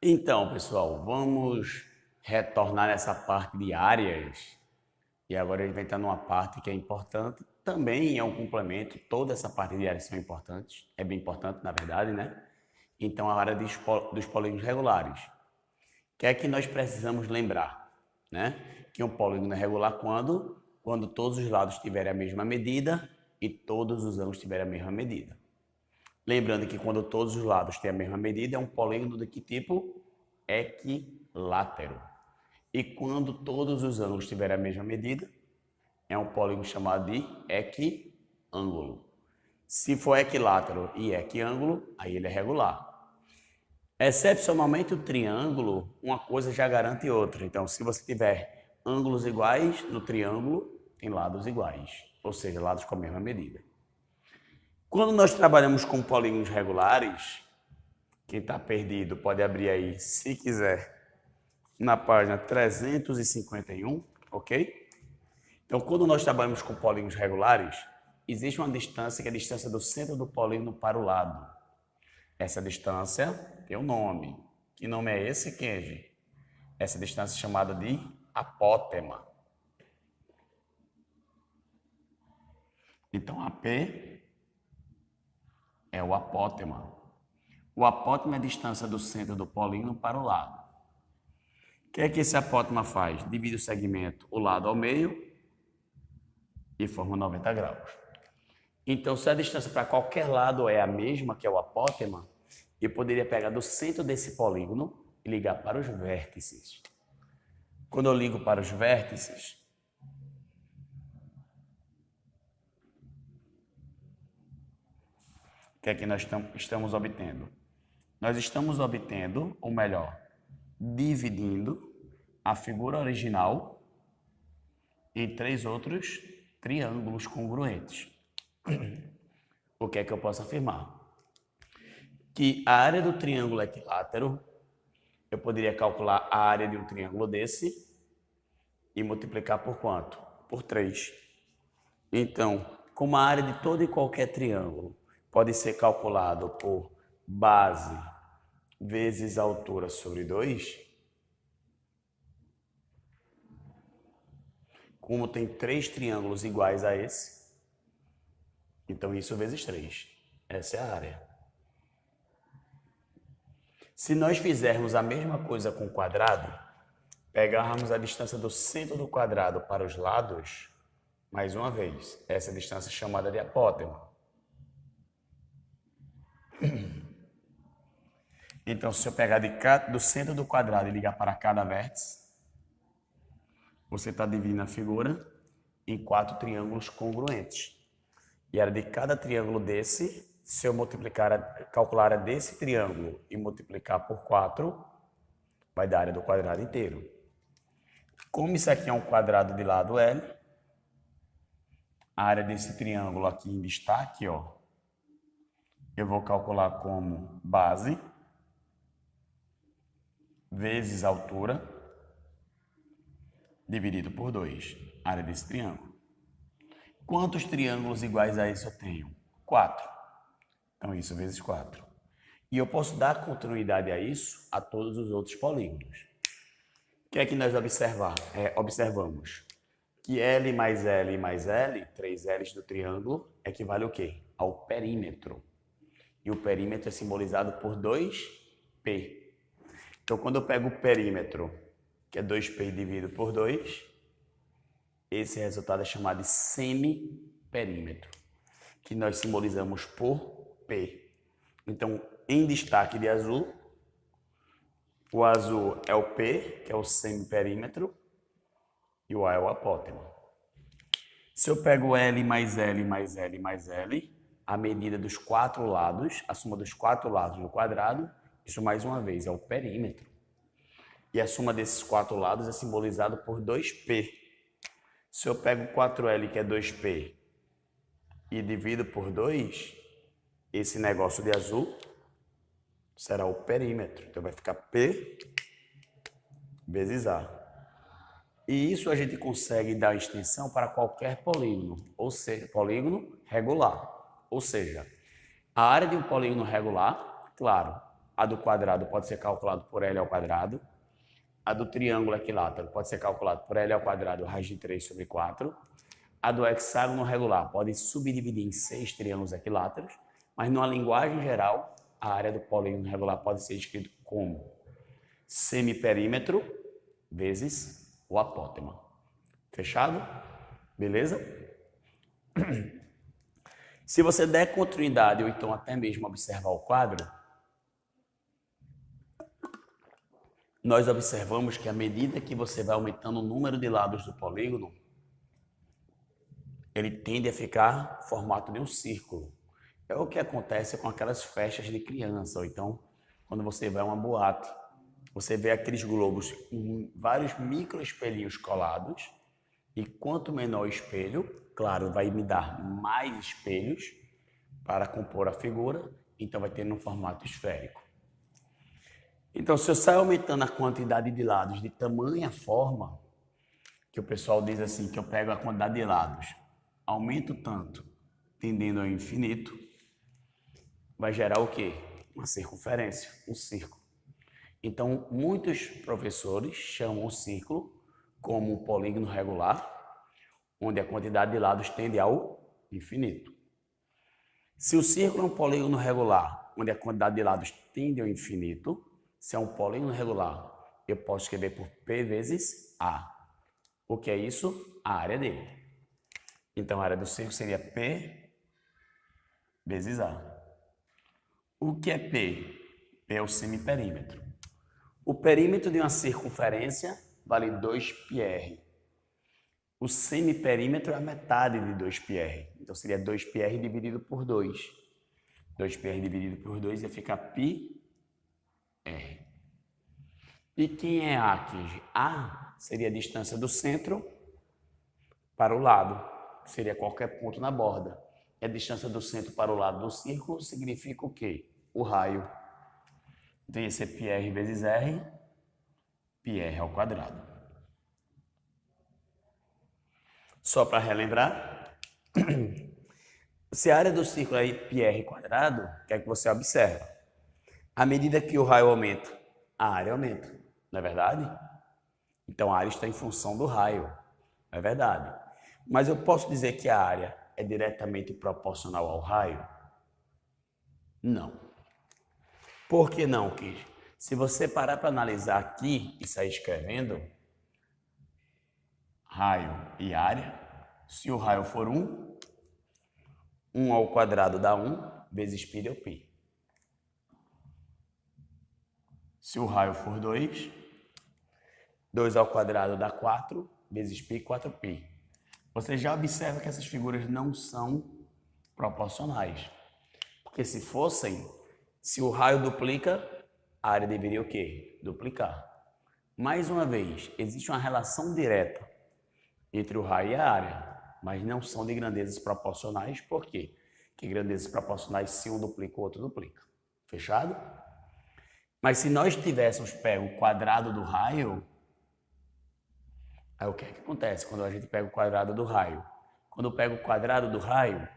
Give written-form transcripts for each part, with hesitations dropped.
Então, pessoal, vamos retornar nessa parte de áreas. E agora a gente vai entrar numa parte que é importante, também é um complemento, toda essa parte de áreas são importantes, é bem importante, na verdade, né? Então, a área dos polígonos regulares. O que é que nós precisamos lembrar, né? Que um polígono é regular quando? Quando todos os lados tiverem a mesma medida e todos os ângulos tiverem a mesma medida. Lembrando que quando todos os lados têm a mesma medida, é um polígono de que tipo? Equilátero. E quando todos os ângulos tiverem a mesma medida, é um polígono chamado de equiângulo. Se for equilátero e equiângulo, aí ele é regular. Excepcionalmente, o triângulo, uma coisa já garante outra. Então, se você tiver ângulos iguais no triângulo, tem lados iguais, ou seja, lados com a mesma medida. Quando nós trabalhamos com polígonos regulares, quem está perdido pode abrir aí, se quiser, na página 351, ok? Então, quando nós trabalhamos com polígonos regulares, existe uma distância que é a distância do centro do polígono para o lado. Essa distância tem um nome. Que nome é esse, Kenji? Essa distância é chamada de apótema. Então, AP é o apótema. O apótema é a distância do centro do polígono para o lado. O que é que esse apótema faz? Divide o segmento, o lado ao meio, e forma 90 graus. Então, se a distância para qualquer lado é a mesma, que é o apótema, eu poderia pegar do centro desse polígono e ligar para os vértices. Quando eu ligo para os vértices, o que é que nós estamos obtendo? Nós estamos obtendo, ou melhor, dividindo a figura original em 3 outros triângulos congruentes. O que é que eu posso afirmar? Que a área do triângulo equilátero, eu poderia calcular a área de um triângulo desse e multiplicar por quanto? Por 3. Então, como a área de todo e qualquer triângulo pode ser calculado por base vezes altura sobre 2, como tem 3 triângulos iguais a esse, então isso vezes 3. Essa é a área. Se nós fizermos a mesma coisa com o quadrado, pegarmos a distância do centro do quadrado para os lados, mais uma vez, essa distância é chamada de apótema. Então, se eu pegar do centro do quadrado e ligar para cada vértice, você está dividindo a figura em 4 triângulos congruentes. E a área de cada triângulo desse, se eu calcular a desse triângulo e multiplicar por 4, vai dar a área do quadrado inteiro. Como isso aqui é um quadrado de lado L, a área desse triângulo aqui em destaque, ó, eu vou calcular como base vezes altura dividido por 2, área desse triângulo. Quantos triângulos iguais a esse eu tenho? 4. Então, isso vezes 4. E eu posso dar continuidade a isso a todos os outros polígonos. O que é que nós observamos? Que L mais L mais L, 3 L's do triângulo, equivale ao quê? Ao perímetro. E o perímetro é simbolizado por 2P. Então, quando eu pego o perímetro, que é 2P dividido por 2, esse resultado é chamado de semiperímetro, que nós simbolizamos por P. Então, em destaque de azul, o azul é o P, que é o semiperímetro, e o A é o apótema. Se eu pego L mais L mais L mais L, a medida dos 4 lados, a soma dos 4 lados do quadrado, isso mais uma vez é o perímetro. E a soma desses 4 lados é simbolizado por 2P. Se eu pego 4L, que é 2P, e divido por 2, esse negócio de azul será o perímetro. Então vai ficar P vezes A. E isso a gente consegue dar extensão para qualquer polígono, ou seja, polígono regular. Ou seja, a área de um polígono regular, claro, A do quadrado pode ser calculado por L ao quadrado. A do triângulo equilátero pode ser calculado por L ao quadrado raiz de 3 sobre 4. A do hexágono regular pode subdividir em 6 triângulos equiláteros, mas numa linguagem geral, a área do polígono regular pode ser escrito como semiperímetro vezes o apótema. Fechado? Beleza? Se você der continuidade ou então até mesmo observar o quadro, nós observamos que à medida que você vai aumentando o número de lados do polígono, ele tende a ficar formato de um círculo. É o que acontece com aquelas festas de criança, ou então quando você vai a uma boate, você vê aqueles globos com vários micro espelhinhos colados, e quanto menor o espelho, claro, vai me dar mais espelhos para compor a figura, então vai ter um formato esférico. Então, se eu sair aumentando a quantidade de lados de tamanha forma, que o pessoal diz assim, que eu pego a quantidade de lados, aumento tanto, tendendo ao infinito, vai gerar o quê? Uma circunferência, um círculo. Então, muitos professores chamam o círculo como um polígono regular, onde a quantidade de lados tende ao infinito. Se o círculo é um polígono regular, onde a quantidade de lados tende ao infinito, se é um polígono regular, eu posso escrever por P vezes A. O que é isso? A área dele. Então, a área do círculo seria P vezes A. O que é P? P é o semiperímetro. O perímetro de uma circunferência vale 2πr. O semiperímetro é a metade de 2πr. Então, seria 2πr dividido por 2. 2πr dividido por 2 ia ficar πr. E quem é A aqui? A seria a distância do centro para o lado, que seria qualquer ponto na borda. E a distância do centro para o lado do círculo significa o quê? O raio. Então, ia ser πr vezes r, πr ao quadrado. Só para relembrar, se a área do círculo é πr quadrado, o que é que você observa? À medida que o raio aumenta, a área aumenta, não é verdade? Então, a área está em função do raio, não é verdade? Mas eu posso dizer que a área é diretamente proporcional ao raio? Não. Por que não, Kish? Se você parar para analisar aqui e sair escrevendo raio e área, se o raio for 1, 1 ao quadrado dá 1 vezes π deu π. Se o raio for 2, 2 ao quadrado dá 4 vezes π, 4π. Você já observa que essas figuras não são proporcionais. Porque se fossem, se o raio duplica, a área deveria o quê? Duplicar. Mais uma vez, existe uma relação direta entre o raio e a área, mas não são de grandezas proporcionais. Por quê? Porque grandezas proporcionais, se um duplica, o outro duplica. Fechado? Mas se nós tivéssemos pego o quadrado do raio, aí o que é que acontece quando a gente pega o quadrado do raio? Quando eu pego o quadrado do raio,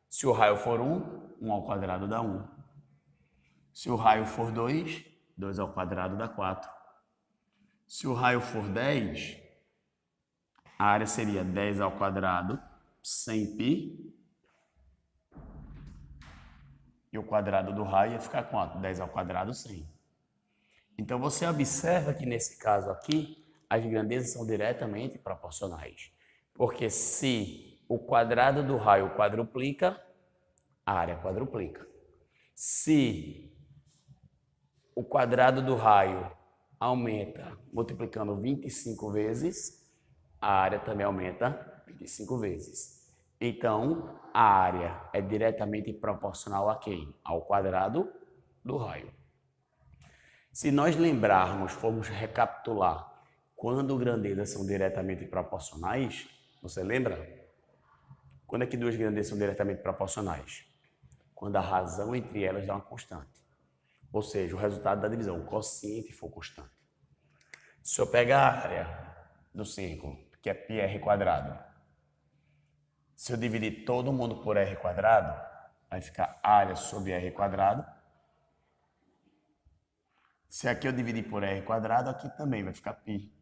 se o raio for 1, 1 ao quadrado dá 1. Se o raio for 2, 2 ao quadrado dá 4. Se o raio for 10, a área seria 10 ao quadrado, 100π. E o quadrado do raio ia ficar quanto? 10 ao quadrado, 100. Então, você observa que nesse caso aqui, as grandezas são diretamente proporcionais. Porque se o quadrado do raio quadruplica, a área quadruplica. Se o quadrado do raio aumenta multiplicando 25 vezes, a área também aumenta 25 vezes. Então, a área é diretamente proporcional a quem? Ao quadrado do raio. Se nós lembrarmos, formos recapitular, quando grandezas são diretamente proporcionais, você lembra? Quando é que duas grandezas são diretamente proporcionais? Quando a razão entre elas dá uma constante. Ou seja, o resultado da divisão, o quociente for constante. Se eu pegar a área do círculo, que é πr quadrado, se eu dividir todo mundo por r quadrado, vai ficar área sobre r quadrado Se aqui eu dividir por R quadrado, aqui também vai ficar π.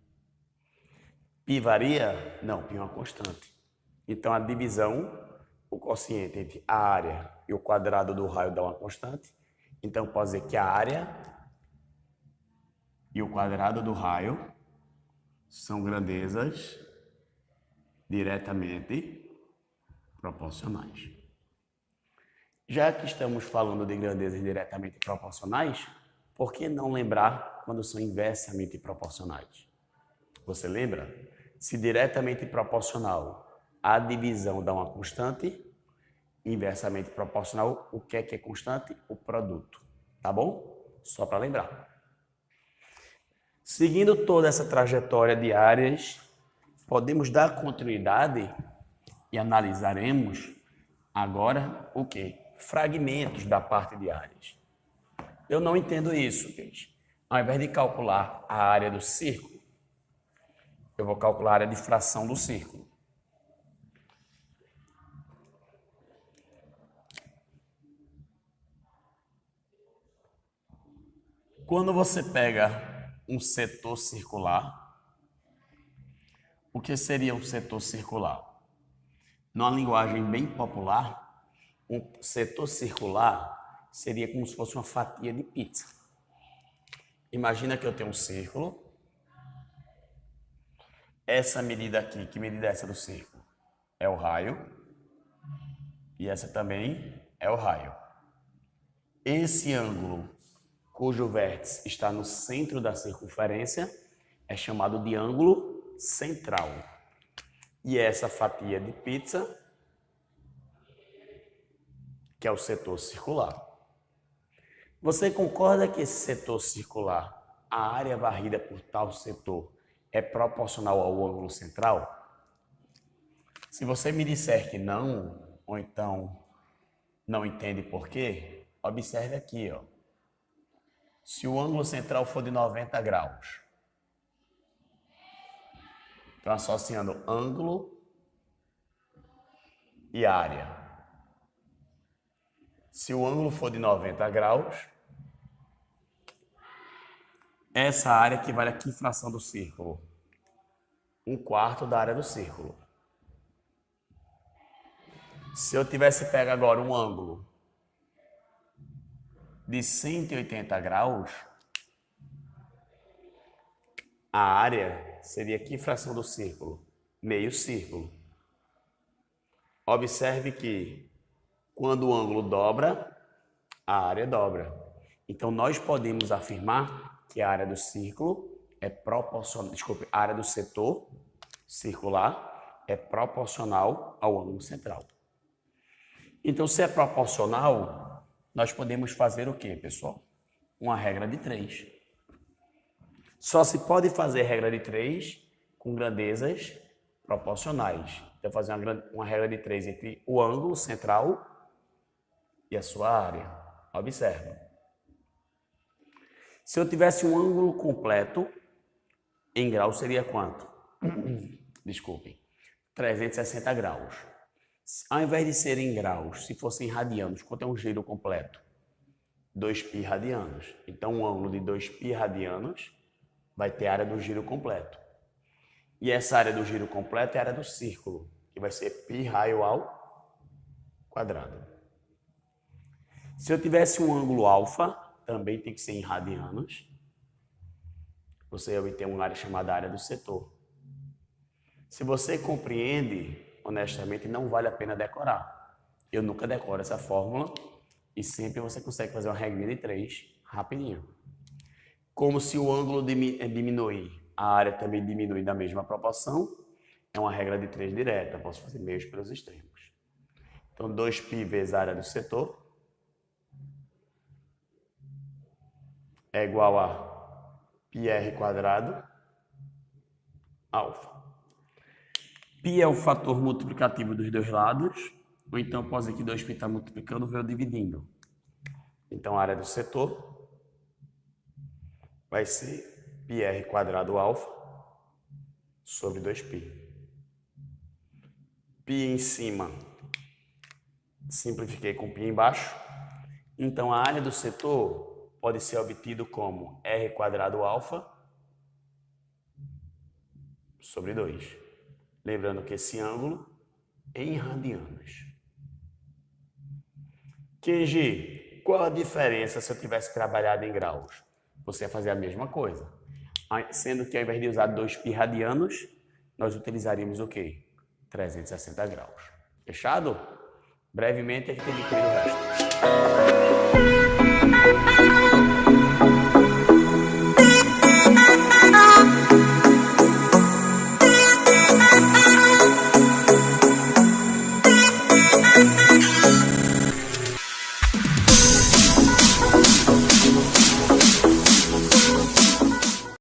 Π varia? Não, π é uma constante. Então, a divisão, o quociente entre a área e o quadrado do raio dá uma constante. Então, pode dizer que a área e o quadrado do raio são grandezas diretamente proporcionais. Já que estamos falando de grandezas diretamente proporcionais, por que não lembrar quando são inversamente proporcionais? Você lembra? Se diretamente proporcional, a divisão dá uma constante, inversamente proporcional, o que é constante? O produto. Tá bom? Só para lembrar. Seguindo toda essa trajetória de áreas, podemos dar continuidade e analisaremos agora o quê? Fragmentos da parte de áreas. Eu não entendo isso, gente. Ao invés de calcular a área do círculo, eu vou calcular a área de fração do círculo. Quando você pega um setor circular, o que seria um setor circular? Numa linguagem bem popular, um setor circular seria como se fosse uma fatia de pizza. Imagina que eu tenho um círculo. Essa medida aqui, que medida é essa do círculo? É o raio. E essa também é o raio. Esse ângulo, cujo vértice está no centro da circunferência, é chamado de ângulo central. E essa fatia de pizza, que é o setor circular. Você concorda que esse setor circular, a área varrida por tal setor, é proporcional ao ângulo central? Se você me disser que não, ou então não entende por quê, observe aqui, ó. Se o ângulo central for de 90 graus, então associando ângulo e área. Se o ângulo for de 90 graus, essa área equivale a que fração do círculo? 1/4 da área do círculo. Se eu tivesse pego agora um ângulo de 180 graus, a área seria que fração do círculo? Meio círculo. Observe que quando o ângulo dobra, a área dobra. Então, nós podemos afirmar que a área do círculo é proporcional, a área do setor circular é proporcional ao ângulo central. Então, se é proporcional, nós podemos fazer o quê, pessoal? Uma regra de 3. Só se pode fazer regra de 3 com grandezas proporcionais. Então, fazer uma regra de 3 entre o ângulo central e a sua área. Observa. Se eu tivesse um ângulo completo, em graus seria quanto? Desculpem. 360 graus. Ao invés de ser em graus, se fosse em radianos, quanto é um giro completo? 2π radianos. Então, um ângulo de 2π radianos vai ter a área do giro completo. E essa área do giro completo é a área do círculo, que vai ser π raio ao quadrado. Se eu tivesse um ângulo alfa, também tem que ser em radianos, você vai obter uma área chamada área do setor. Se você compreende, honestamente, não vale a pena decorar. Eu nunca decoro essa fórmula e sempre você consegue fazer uma regrinha de 3 rapidinho. Como se o ângulo diminuir, a área também diminui da mesma proporção, é uma regra de 3 direta, eu posso fazer meios pelos extremos. Então, 2π vezes a área do setor é igual a πr quadrado alfa. Π é o fator multiplicativo dos dois lados, ou então pode dizer que 2π está multiplicando, veio dividindo. Então, a área do setor vai ser πr quadrado alfa sobre 2π. Π em cima, simplifiquei com π embaixo. Então, a área do setor pode ser obtido como r² alfa sobre 2. Lembrando que esse ângulo é em radianos. Kenji, qual a diferença se eu tivesse trabalhado em graus? Você ia fazer a mesma coisa. Sendo que ao invés de usar 2π radianos, nós utilizaríamos o quê? 360 graus. Fechado? Brevemente a gente adquire o resto.